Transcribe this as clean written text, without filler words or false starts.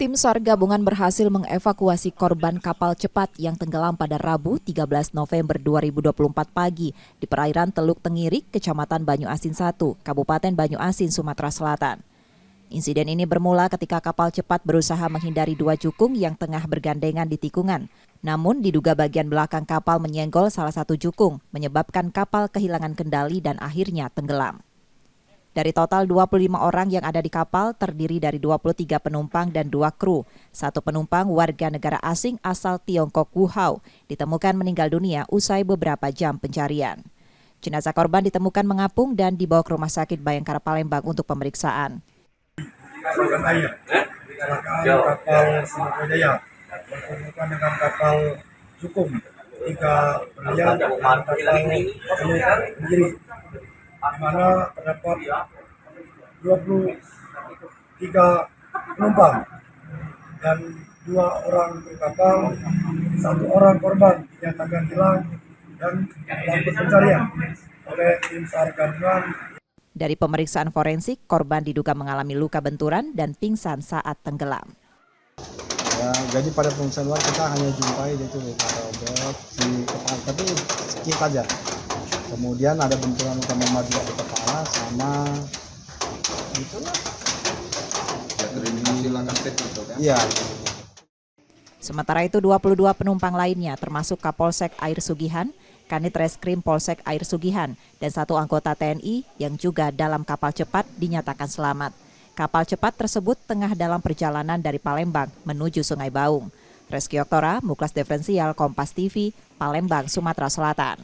Tim SAR gabungan berhasil mengevakuasi korban kapal cepat yang tenggelam pada Rabu 13 November 2024 pagi di perairan Teluk Tengirik, Kecamatan Banyu Asin 1, Kabupaten Banyu Asin, Sumatera Selatan. Insiden ini bermula ketika kapal cepat berusaha menghindari dua jukung yang tengah bergandengan di tikungan. Namun diduga bagian belakang kapal menyenggol salah satu jukung, menyebabkan kapal kehilangan kendali dan akhirnya tenggelam. Dari total 25 orang yang ada di kapal terdiri dari 23 penumpang dan 2 kru. Satu penumpang warga negara asing asal Tiongkok Wuhan ditemukan meninggal dunia usai beberapa jam pencarian. Jenazah korban ditemukan mengapung dan dibawa ke Rumah Sakit Bayangkara Palembang untuk pemeriksaan. Kecelakaan kapal Sriwijaya berhubungan dengan kapal Jukung 3 berlian dan kapal Teluk Tenggiri, di mana terdapat 23 penumpang dan 2 orang kru kapal, 1 orang korban dinyatakan hilang dan dalam pencarian oleh tim SAR gabungan. Dari pemeriksaan forensik, korban diduga mengalami luka benturan dan pingsan saat tenggelam. Ya, jadi pada pemeriksaan luar kita hanya jumpai yaitu luka robek di kepala, tapi sedikit saja. Kemudian ada benturan luka memar di kepala sama itulah. Ya, terindikasi langkah itu kan? Iya. Sementara itu 22 penumpang lainnya termasuk Kapolsek Air Sugihan, Kanit Reskrim Polsek Air Sugihan, dan 1 anggota TNI yang juga dalam kapal cepat dinyatakan selamat. Kapal cepat tersebut tengah dalam perjalanan dari Palembang menuju Sungai Baung. Reski Oktora, Muklas Diferensial, Kompas TV, Palembang, Sumatera Selatan.